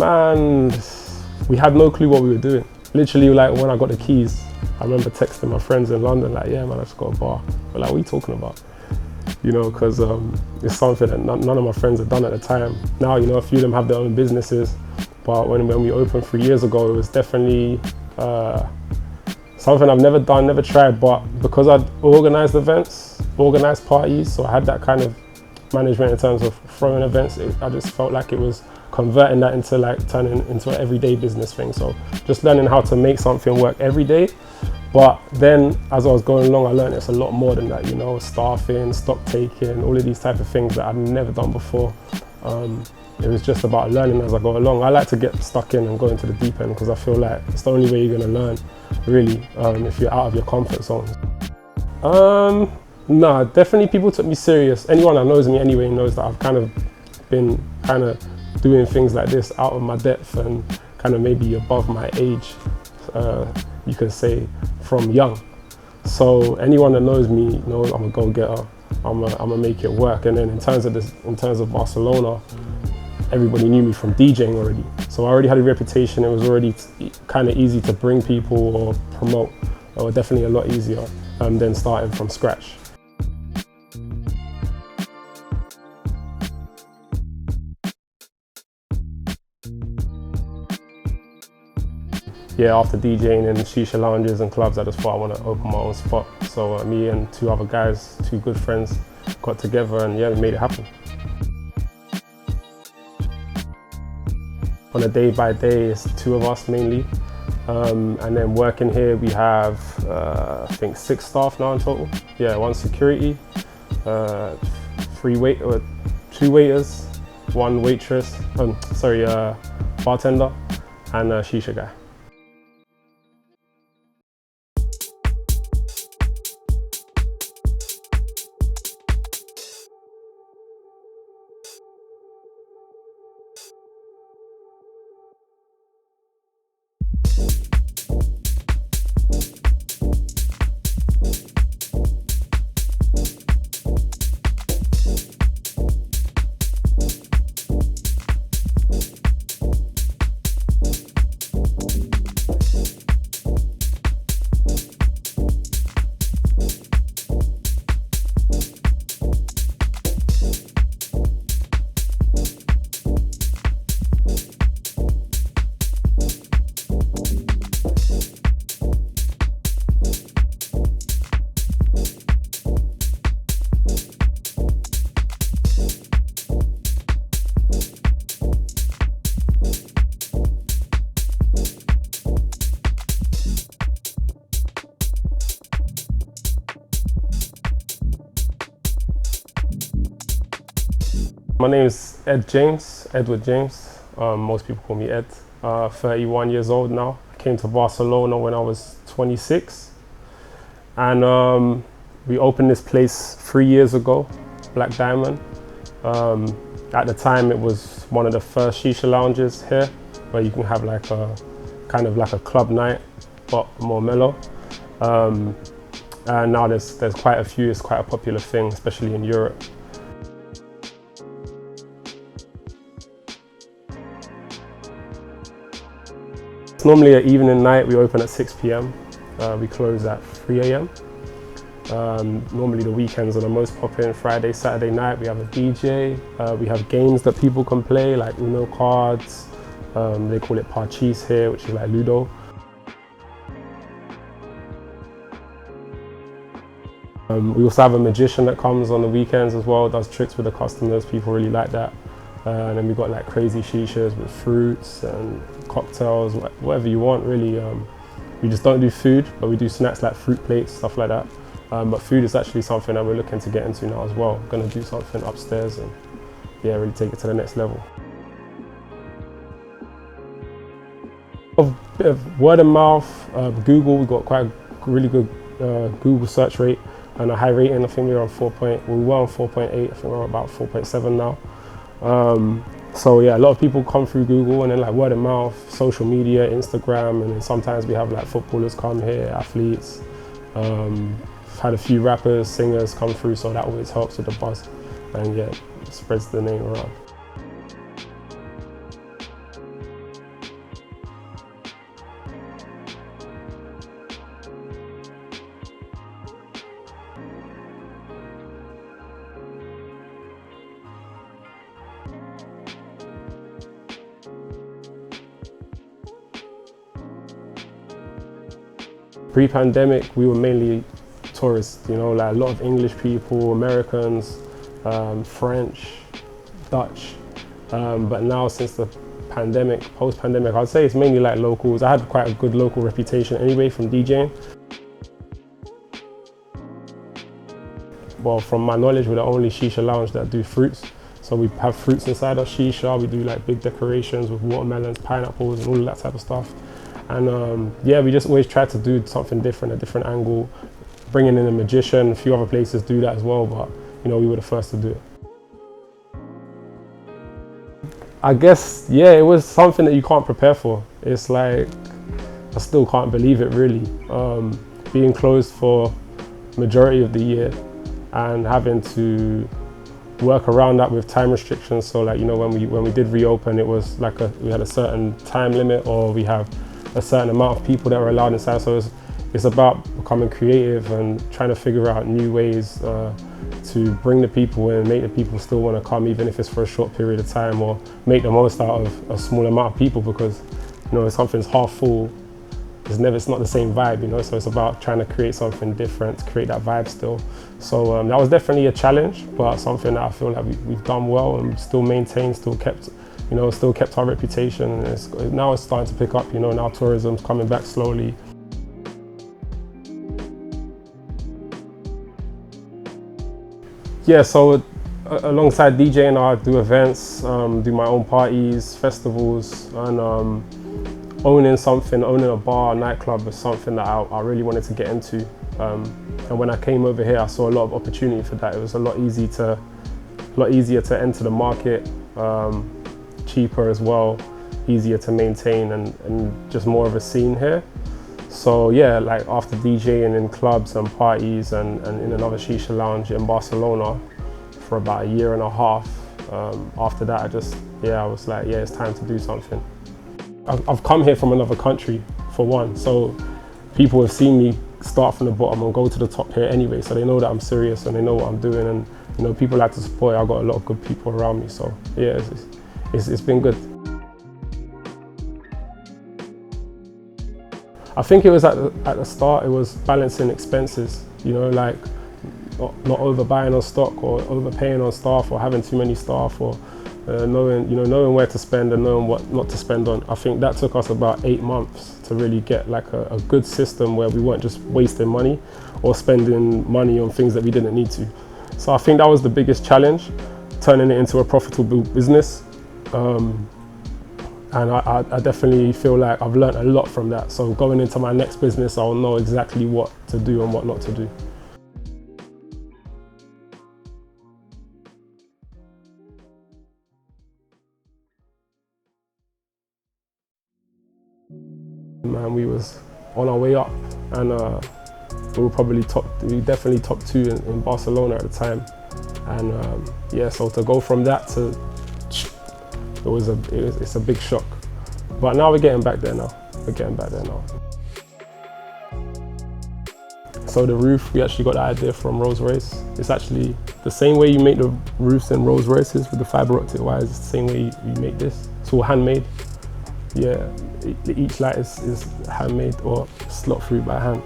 Man, we had no clue what we were doing. Literally, like when I got the keys, I remember texting my friends in London, like, yeah man, I just got a bar. We're like, what are you talking about? You know, because it's something that none of my friends had done at the time. Now, you know, a few of them have their own businesses, but when we opened 3 years ago, it was definitely something I've never done, never tried, but because I'd organized events, organized parties, so I had that kind of management in terms of throwing events, I just felt like it was converting that into like turning into an everyday business thing. So just learning how to make something work every day. But then as I was going along, I learned it's a lot more than that, you know, staffing, stock taking, all of these type of things that I'd never done before. It was just about learning as I go along. I like to get stuck in and go into the deep end because I feel like it's the only way you're going to learn, really, if you're out of your comfort zone. Nah, definitely people took me serious. Anyone that knows me anyway knows that I've kind of been doing things like this out of my depth and kind of maybe above my age, you can say, from young. So anyone that knows me knows I'm a go-getter. I'm gonna make it work. And then in terms of Barcelona, everybody knew me from DJing already. So I already had a reputation. It was already kind of easy to bring people or promote, or definitely a lot easier than starting from scratch. Yeah, after DJing in Shisha lounges and clubs, I just thought I want to open my own spot. So me and two other guys, two good friends, got together and yeah, we made it happen. On a day by day, it's two of us mainly. And then working here, we have, I think 6 staff now in total. Yeah, 1 security, 2 waiters, 1 waitress, bartender, and a Shisha guy. My name is Edward James. Most people call me Ed. 31 years old now. I came to Barcelona when I was 26. And we opened this place 3 years ago, Black Diamond. At the time, it was one of the first Shisha lounges here, where you can have like a kind of like a club night, but more mellow. And now there's quite a few. It's quite a popular thing, especially in Europe. It's normally an evening night. We open at 6 p.m. We close at 3 a.m. Normally the weekends are the most popular. Friday, Saturday night we have a DJ. We have games that people can play, like Uno cards. They call it Parchís here, which is like Ludo. We also have a magician that comes on the weekends as well, does tricks with the customers. People really like that. And then we got like crazy shishas with fruits and cocktails, whatever you want really. We just don't do food, but we do snacks like fruit plates, stuff like that. But food is actually something that we're looking to get into now as well. We're gonna do something upstairs and yeah, really take it to the next level. A bit of word of mouth, Google, we've got quite a really good Google search rate and a high rating. I think we were on 4.8, I think we're about 4.7 now. So yeah, a lot of people come through Google and then like word of mouth, social media, Instagram, and then sometimes we have like footballers come here, athletes. Had a few rappers, singers come through, so that always helps with the buzz and yeah, it spreads the name around. Pre-pandemic, we were mainly tourists, you know, like a lot of English people, Americans, French, Dutch. But now since the pandemic, post-pandemic, I'd say it's mainly like locals. I had quite a good local reputation anyway from DJing. Well, from my knowledge, we're the only Shisha lounge that do fruits. So we have fruits inside our Shisha. We do like big decorations with watermelons, pineapples, and all of that type of stuff. And yeah, we just always try to do something different, a different angle, bringing in a magician. A few other places do that as well, but you know, we were the first to do it. I guess, yeah, it was something that you can't prepare for. It's like, I still can't believe it really. Being closed for majority of the year and having to work around that with time restrictions. So like, you know, when we did reopen, it was like we had a certain time limit, or we have a certain amount of people that were allowed inside. So it's about becoming creative and trying to figure out new ways to bring the people in, make the people still want to come, even if it's for a short period of time, or make the most out of a small amount of people, because, you know, if something's half full, it's not the same vibe, you know. So it's about trying to create something different, to create that vibe still. So that was definitely a challenge, but something that I feel like we've done well and still maintained, still kept our reputation. And now it's starting to pick up, you know. Now tourism's coming back slowly. Yeah, so alongside DJing, I do events, do my own parties, festivals, and owning a bar, a nightclub is something that I really wanted to get into. And when I came over here, I saw a lot of opportunity for that. It was a lot easier to enter the market, cheaper as well, easier to maintain, and just more of a scene here. So yeah, like after DJing in clubs and parties and in another Shisha lounge in Barcelona for about a year and a half, after that I was like, yeah, it's time to do something. I've come here from another country, for one, so people have seen me start from the bottom and go to the top here anyway, so they know that I'm serious and they know what I'm doing, and you know, people like to support it. I've got a lot of good people around me, so yeah, it's been good. I think it was at the start, it was balancing expenses, you know, like not overbuying on stock or overpaying on staff or having too many staff, or knowing where to spend and knowing what not to spend on. I think that took us about 8 months to really get like a good system where we weren't just wasting money or spending money on things that we didn't need to. So I think that was the biggest challenge, turning it into a profitable business. And I definitely feel like I've learned a lot from that. So going into my next business, I'll know exactly what to do and what not to do. Man, we was on our way up, and we definitely top 2 in Barcelona at the time. And yeah, so to go from that to it's a big shock, but now we're getting back there now. So the roof, we actually got the idea from Rolls-Royce. It's actually the same way you make the roofs in Rolls-Royces with the fiber optic wires. It's the same way you make this. It's all handmade. Yeah, each light is handmade or slot through by hand.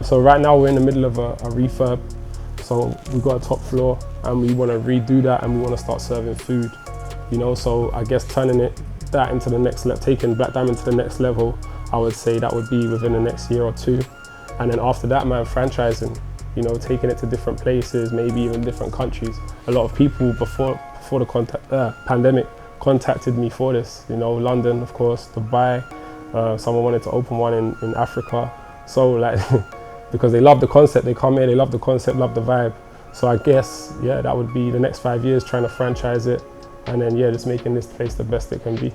So right now we're in the middle of a refurb. So we've got a top floor and we want to redo that, and we want to start serving food, you know. So I guess turning that into the next level, taking Black Diamond to the next level, I would say that would be within the next year or 2. And then after that, man, franchising, you know, taking it to different places, maybe even different countries. A lot of people before the pandemic contacted me for this, you know, London, of course, Dubai. Someone wanted to open one in Africa. So like, because they love the concept, they come here, they love the concept, love the vibe. So I guess, yeah, that would be the next 5 years, trying to franchise it, and then, yeah, just making this place the best it can be.